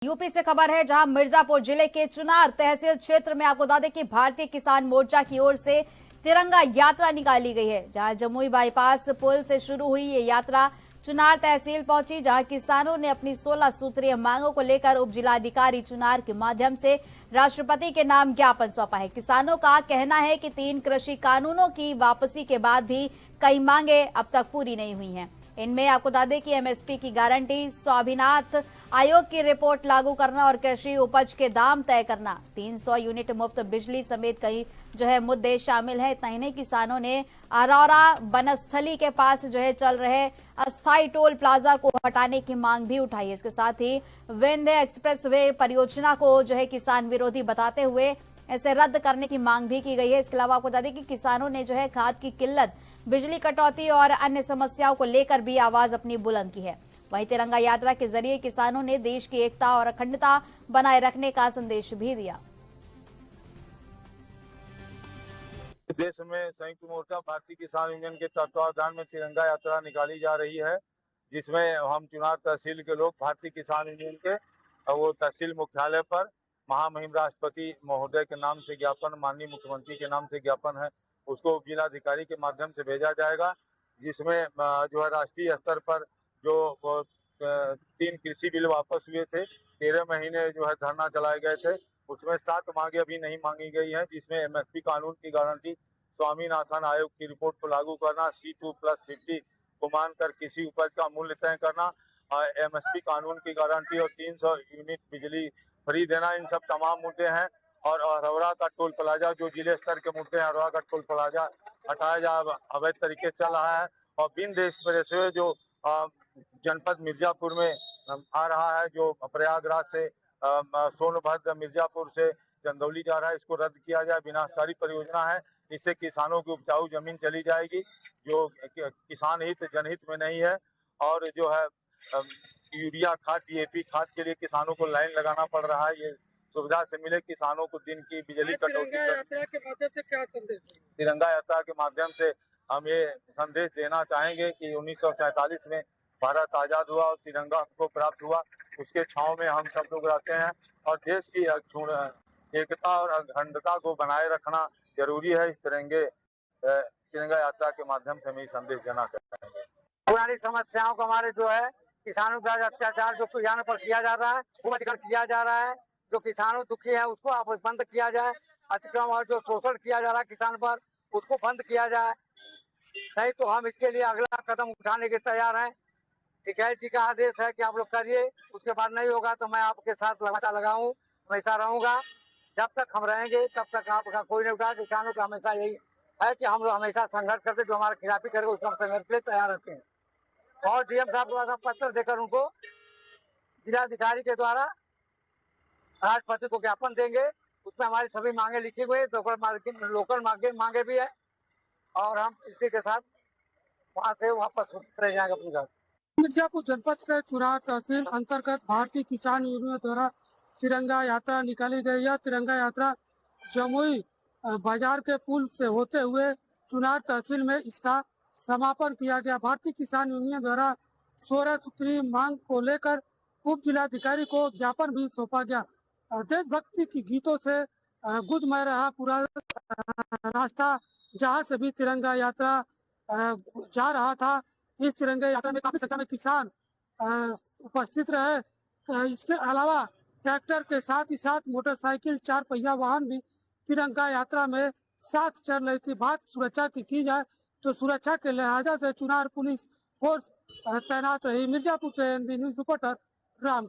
UP से खबर है, जहां मिर्जापुर जिले के चुनार तहसील क्षेत्र में आपको बता दें कि भारतीय किसान मोर्चा की ओर से तिरंगा यात्रा निकाली गई है। जहां जमुई बाईपास पुल से शुरू हुई ये यात्रा चुनार तहसील पहुंची, जहां किसानों ने अपनी 16 सूत्रीय मांगों को लेकर उप जिलाधिकारी चुनार के माध्यम से राष्ट्रपति के नाम ज्ञापन सौंपा है। किसानों का कहना है कि 3 कृषि कानूनों की वापसी के बाद भी कई मांगे अब तक पूरी नहीं हुई हैं। इनमें आपको बता दें कि एमएसपी की गारंटी, स्वामीनाथन आयोग की रिपोर्ट लागू करना और कृषि उपज के दाम तय करना, 300 यूनिट मुफ्त बिजली समेत कई मुद्दे शामिल हैं। इतना ही नहीं, किसानों ने अरौरा बनस्थली के पास चल रहे अस्थायी टोल प्लाजा को हटाने की मांग भी उठाई है। इसके साथ ही विंध्य एक्सप्रेस वे परियोजना को किसान विरोधी बताते हुए इसे रद्द करने की मांग भी की गई है। इसके अलावा आपको बता दें कि किसानों ने खाद की किल्लत, बिजली कटौती और अन्य समस्याओं को लेकर भी आवाज अपनी बुलंद की है। वहीं तिरंगा यात्रा के जरिए किसानों ने देश की एकता और अखंडता बनाए रखने का संदेश भी दिया। देश में संयुक्त मोर्चा भारतीय किसान यूनियन के तत्वावधान में तिरंगा यात्रा निकाली जा रही है, जिसमें हम चुनार तहसील के लोग भारतीय किसान यूनियन के वो तहसील मुख्यालय पर महामहिम राष्ट्रपति महोदय के नाम से ज्ञापन, माननीय मुख्यमंत्री के नाम से ज्ञापन है, उसको जिलाधिकारी के माध्यम से भेजा जाएगा। जिसमें राष्ट्रीय स्तर पर जो 3 कृषि बिल वापस हुए थे, 13 महीने धरना चलाए गए थे, उसमें 7 मांगे अभी नहीं मांगी गई हैं, जिसमें एमएसपी कानून की गारंटी, स्वामीनाथन आयोग की रिपोर्ट को लागू करना, C2+50 को मानकर कृषि उपज का मूल्य तय करना, एमएसपी कानून की गारंटी और 300 यूनिट बिजली फ्री देना, इन सब तमाम मुद्दे हैं। और अरौरा का टोल प्लाजा, जो जिले स्तर के मुद्दे हैं, अरौरा का टोल प्लाजा हटाया जा अवैध तरीके चल रहा है। और विंध्य एक्सप्रेस वे जो जनपद मिर्जापुर में आ रहा है, जो प्रयागराज से सोनभद्र, मिर्जापुर से चंदौली जा रहा है, इसको रद्द किया जाए। विनाशकारी परियोजना है, इससे किसानों की उपजाऊ जमीन चली जाएगी, जो किसान हित जनहित में नहीं है। और यूरिया खाद, डीएपी खाद के लिए किसानों को लाइन लगाना पड़ रहा है। ये सुविधा से मिले किसानों को दिन की बिजली कटौती। तिरंगा यात्रा के माध्यम से क्या संदेश? तिरंगा यात्रा के माध्यम से हम ये संदेश देना चाहेंगे कि 1947 में भारत आजाद हुआ और तिरंगा हमको प्राप्त हुआ, उसके छांव में हम सब लोग रहते हैं और देश की एकता और अखंडता को बनाए रखना जरूरी है। इस तिरंगा यात्रा के माध्यम से हम ये संदेश देना चाहेंगे। पुरानी समस्याओं को हमारे किसानों का अत्याचार जो किसानों पर किया जा रहा है, वो अधिकार किया जा रहा है, जो किसानों दुखी है उसको आप बंद किया जाए, अतिक्रम और जो शोषण किया जा रहा है किसान पर, उसको बंद किया जाए। नहीं तो हम इसके लिए अगला कदम उठाने के तैयार हैं। टिकैत जी का आदेश है कि आप लोग करिए, उसके बाद नहीं होगा तो मैं आपके साथ हमेशा लगाऊं, हमेशा रहूंगा। जब तक हम रहेंगे तब तक आपका कोई नहीं उठा। किसानों का हमेशा यही है कि हम लोग हमेशा संघर्ष करते, जो हमारे खिलाफी करेगा उसको हम संघर्ष के लिए तैयार रहते हैं। और डीएम साहब द्वारा पत्र देकर उनको जिलाधिकारी के द्वारा राष्ट्रपति को ज्ञापन देंगे, उसमें हमारी सभी मांगे लिखी हुई, लोकल मांगे भी है, और हम इसी के साथ वहाँ से वापस चले जाएंगे अपने घर। मिर्जापुर जनपद के चुनार तहसील अंतर्गत भारतीय किसान यूनियन द्वारा तिरंगा यात्रा निकाली गई है। तिरंगा यात्रा जमुई बाजार के पुल से होते हुए चुनार तहसील में इसका समापन किया गया। भारतीय किसान यूनियन द्वारा 16 सूत्रीय मांग को लेकर उप जिलाधिकारी को ज्ञापन भी सौंपा गया। देशभक्ति की गीतों से गुंजमय रहा पूरा रास्ता, जहां से भी तिरंगा यात्रा जा रहा था। इस तिरंगा यात्रा में काफी संख्या में किसान उपस्थित रहे। इसके अलावा ट्रैक्टर के साथ ही साथ मोटरसाइकिल, 4 पहिया वाहन भी तिरंगा यात्रा में साथ चल रही थी। बात सुरक्षा की जाए तो सुरक्षा के लिहाजा से चुनार पुलिस फोर्स तैनात रही। मिर्जापुर से NB न्यूज रिपोर्टर राम।